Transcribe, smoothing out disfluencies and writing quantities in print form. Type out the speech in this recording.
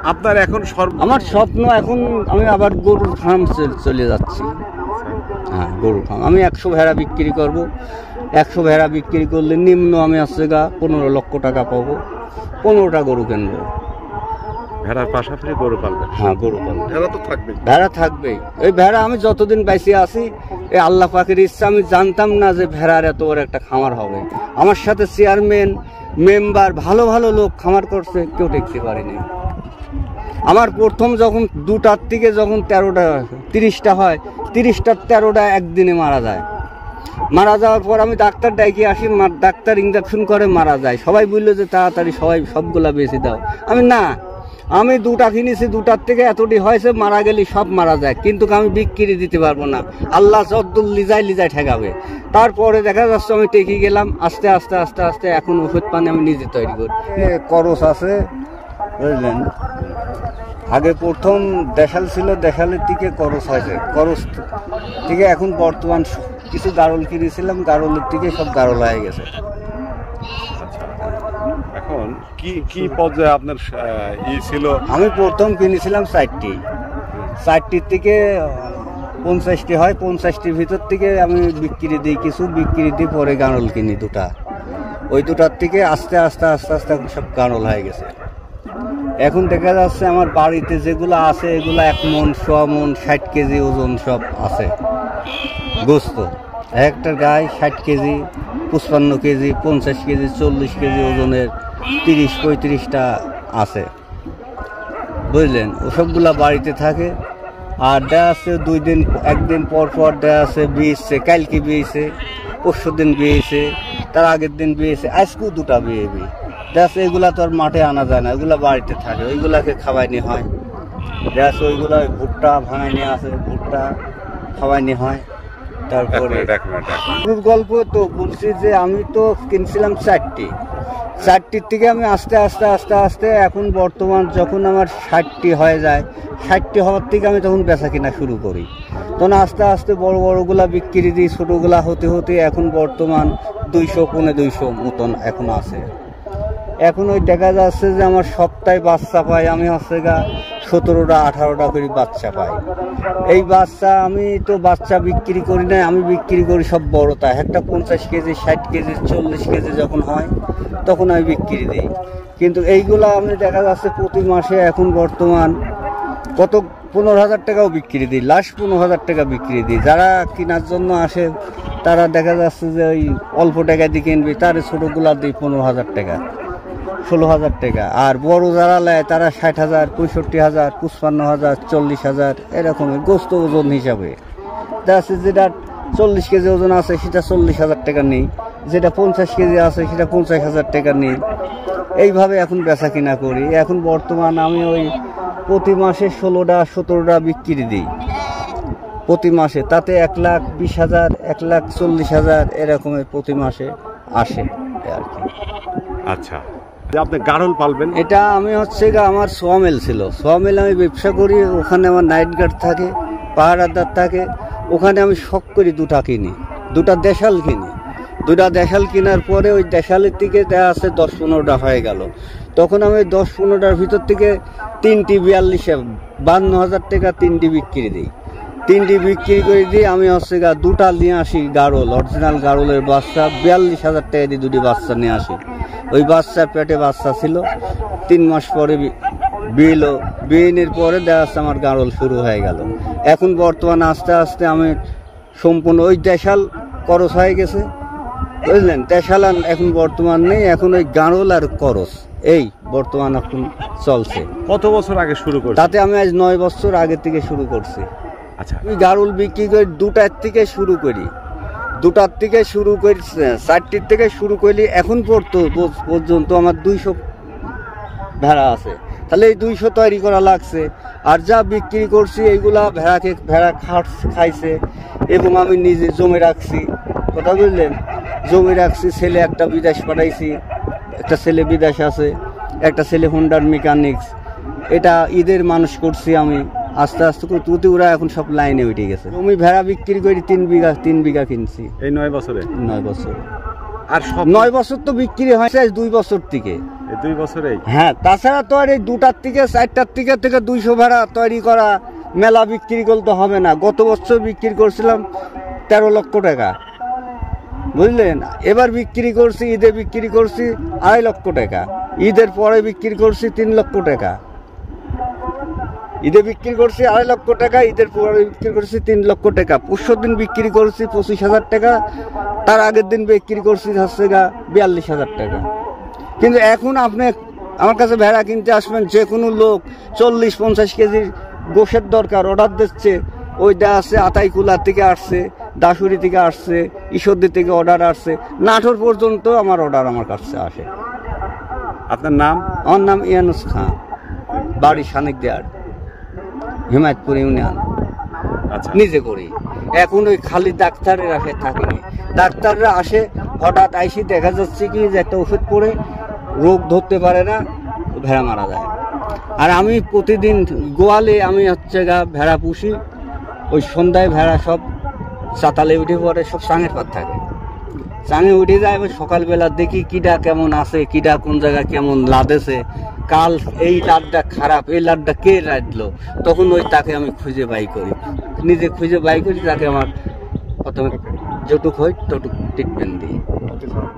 আপনার এখন আমার স্বপ্ন এখন আমি আবার গরুর ফার্ম চলে যাচ্ছি। হ্যাঁ, গরুর ফার্ম। আমি 100 ভেড়া বিক্রি করব। 100 ভেড়া বিক্রি করলে নিম্ন আমি আসছে 15 লক্ষ টাকা পাবো। 15টা গরু কিনবো। ভেড়ার পাশাপাশি গরু পালবেন? হ্যাঁ, গরু পালবো। ভেড়া তো থাকবে? ভেড়া থাকবেই। এই ভেড়া আমি যতদিন বেঁচে আছি, এই আল্লাহ পাকের ইচ্ছা, আমি জানতাম না যে ভেড়ার এত বড় একটা খামার হবে। আমার সাথে চেয়ারম্যান, মেম্বার, ভালো ভালো লোক খামার করছে, কেউ দেখতে পারেনি। আমার প্রথম যখন 2টার থেকে যখন 13টা 30টা হয়, 30টার 13টা একদিনে মারা যায়। মারা যাওয়ার পর আমি ডাক্তার ডাকি আসি, ডাক্তার ইঞ্জেকশন করে মারা যায়। সবাই বললো যে তাড়াতাড়ি সবগুলা বেঁচে দাও। আমি 2টা কিনেছি, 2টার থেকে এতটি হয়েছে, মারা গেলে সব মারা যায়, কিন্তু আমি বিক্রি দিতে পারবো না। আল্লাহ যদ্দুল লিজায় ঠেকাবে। তারপরে দেখা যাচ্ছে আমি টেকে গেলাম। আস্তে আস্তে আস্তে আস্তে এখন ওষুধ পানি আমি নিজে তৈরি করি। করস আছে, বুঝলেন। আগে প্রথম দেশাল ছিল, দেশালের থেকে করস হয়েছে, করস থেকে এখন বর্তমান কিছু গারল কিনেছিলাম, গারলের থেকে সব গারল হয়ে গেছে। এখন কি পর্যায়ে আপনার ছিল? আমি প্রথম কিনেছিলাম 4টির থেকে 50টি হয়। 50টির ভিতর থেকে আমি বিক্রি দিই কিছু, বিক্রি দিয়ে পরে গারল কিনি 2টা। ওই 2টার থেকে আস্তে আস্তে আস্তে আস্তে সব গারল হয়ে গেছে। এখন দেখা যাচ্ছে আমার বাড়িতে যেগুলো আছে এগুলো 1 মণ, 100 মণ, 60 কেজি ওজন সব আছে গোস্ত। একটা গায়ে 60 কেজি, 55 কেজি, 50 কেজি, 40 কেজি ওজনের 30-35টা আছে, বুঝলেন। ওসবগুলা বাড়িতে থাকে। আর দেয়া আছে 2 দিন, 1 দিন পর পর দেয়া আছে বিয়েছে, কালকে বিয়েছে, পরশু দিন বিয়েছে, তার আগের দিন বিয়েছে, আজকেও 2টা বিয়েবি। দেখ এগুলা তো আর মাঠে আনা যায় না, ওইগুলা বাড়িতে থাকে, ওইগুলাকে খাওয়াইনি হয়। দেখ ওইগুলা ভুট্টা ভাঙাইনি আছে, ভুট্টা খাওয়াইনি হয়। তারপরে গল্প তো বলছি যে আমি তো কিনছিলাম 4টির থেকে আমি আস্তে আস্তে আস্তে আস্তে এখন বর্তমান যখন আমার 60টি হয়ে যায়, 60টি হওয়ার থেকে আমি তখন বেচা কিনা শুরু করি। তখন আস্তে আস্তে বড় বড়গুলা বিক্রি দিই, ছোটোগুলা হতে হতে এখন বর্তমান 200-250 মতন এখন আছে। এখন ওই দেখা যাচ্ছে যে আমার সপ্তাহে বাচ্চা পাই, আমি 17টা-18টা করে বাচ্চা পাই। এই বাচ্চা আমি তো বাচ্চা বিক্রি করি না, আমি বিক্রি করি সব বড়টা। একটা 50 কেজি, 60 কেজি, 40 কেজি যখন হয় তখন আমি বিক্রি দিই। কিন্তু এইগুলা আমি দেখা যাচ্ছে প্রতি মাসে এখন বর্তমান কত 15,000 টাকাও বিক্রি দিই, লাস্ট 15,000 টাকা বিক্রি দিই। যারা কেনার জন্য আসে তারা দেখা যাচ্ছে যে ওই অল্প টাকা দিয়ে কিনবে, তার ছোটোগুলা দিই 15,000 টাকা, 16,000 টাকা। আর বড় যারা নেয় তারা 60,000, 65,000, 55,000, 40,000 এরকমের গোস্ত ওজন হিসাবে। দেখা যেটা 40 কেজি ওজন আছে সেটা 40,000 টাকা নেই, যেটা 50 কেজি আছে সেটা 50,000 টাকা নেই। এইভাবে এখন বেচা কিনা করি। এখন বর্তমান আমি ওই প্রতি মাসে 16টা-17টা বিক্রি দিই প্রতি মাসে, তাতে 1,20,000, 1,40,000 এরকমের প্রতি মাসে আসে আর কি। আচ্ছা, আপনি গারল পালবেন? এটা আমি আমার সোয়ামিল ছিল, সোয়ামিল আমি ব্যবসা করি। ওখানে আমার নাইট গার্ড থাকে, পাহারাদার থাকে। ওখানে আমি শখ করি 2টা কিনি, 2টা দেশাল কিনি। 2টা দেশাল কেনার পরে ওই দেশালের থেকে দেওয়া আছে 10-15টা হয়ে গেল। তখন আমি 10-15টার ভিতর থেকে 3টি 52,000 টাকা 3টি বিক্রি দিই। 3টি বিক্রি করে দিই। আমি 2টা নিয়ে আসি গারল, অরিজিনাল গারলের বাচ্চা, 42,000 টাকা দিয়ে 2টি বাচ্চা নিয়ে আসি। ওই বাচ্চার পেটে বাচ্চা ছিল, 3 মাস পরে বিয়ের পরে দেখা যাচ্ছে আমার গারল শুরু হয়ে গেল। এখন বর্তমানে আস্তে আস্তে আমি সম্পূর্ণ ওই দেশাল করস হয়ে গেছে, বুঝলেন। দেশাল এখন বর্তমান নেই, এখন ওই গারল আর করস এই বর্তমান এখন চলছে। কত বছর আগে শুরু করছি? তাতে আমি আজ 9 বছর আগে থেকে শুরু করছি। আচ্ছা, আমি গারল বিক্রি করি 2টার থেকে শুরু করি, 2টার থেকে শুরু করি, 4টির থেকে শুরু করি। এখন পর্যন্ত আমার 200 ভেড়া আছে। তাহলে এই 200 তৈরি করা লাগছে। আর যা বিক্রি করছি এইগুলা ভেড়া খাইছে। এবং আমি নিজে জমে রাখছি, কথা বুঝলেন, জমে রাখছি। ছেলে একটা বিদেশ পাঠাইছি, একটা ছেলে বিদেশ আছে, একটা ছেলে হোন্ডার মেকানিক্স। এটা ঈদের মানুষ করছি আমি আস্তে আস্তে করতে। ওরা এখন সব লাইনে উঠে গেছে। আমি ভেড়া বিক্রি করি 3 বিঘা কিনছি এই 9 বছরে। 9 বছর। আর 9 বছর তো বিক্রি হয়েছে 2 বছর থেকে। এই 2 বছরেই? হ্যাঁ, তাছাড়া তো আর এই 2টার থেকে 4টার থেকে 200 ভেড়া তৈরি করা মেলা বিক্রি করতে হবে না। গত বছর বিক্রি করছিলাম 13 লক্ষ টাকা, বুঝলেন। এবার বিক্রি করছি, ঈদে বিক্রি করছি 2.5 লক্ষ টাকা, ঈদের পরে বিক্রি করছি 3 লক্ষ টাকা। ঈদে বিক্রি করছি 2.5 লক্ষ টাকা, ঈদের পরে বিক্রি করছি 3 লক্ষ টাকা। পরশু দিন বিক্রি করছি 25,000 টাকা, তার আগের দিন বিক্রি করছি হচ্ছে 42,000 টাকা। কিন্তু এখন আপনি আমার কাছে ভেড়া কিনতে আসবেন, যে কোনো লোক 40-50 কেজির গোশের দরকার, অর্ডার দিচ্ছে, ওইটা আছে আতাইকুলা থেকে আসছে, দাসুরি থেকে আসছে, ঈশ্বরদী থেকে অর্ডার আসছে, নাটোর পর্যন্ত আমার অর্ডার আমার কাছে আসে। আপনার নাম? আমার নাম ইয়ানুস খান, বাড়ি সানিকদিয়ার, হিমায়তপুর ইউনিয়ন। আচ্ছা, নিজে করি। এখন ওই খালি ডাক্তারের আসে থাকিনি, ডাক্তাররা আসে হঠাৎ আইসি, দেখা যাচ্ছে কি যে একটা ওষুধ পড়ে রোগ ধরতে পারে না, ভেড়া মারা যায়। আর আমি প্রতিদিন গোয়ালে আমি হচ্ছে ভেড়া পুষি, ওই সন্ধ্যায় ভেড়া সব চাতালে উঠে পড়ে, সব চাঙের পাত থাকে, চাঙে উঠে যায়। এবার সকালবেলা দেখি কিডা কেমন আছে, কিডা কোন জায়গায় কেমন লাদেছে, কাল এই লাডটা খারাপ, এই লাডটা কে রাখলো, তখন ওই তাকে আমি খুঁজে বাই করি, নিজে খুঁজে বাই করি, তাকে আমার প্রথমে যেটুক হয় তটুক ট্রিটমেন্ট দিই।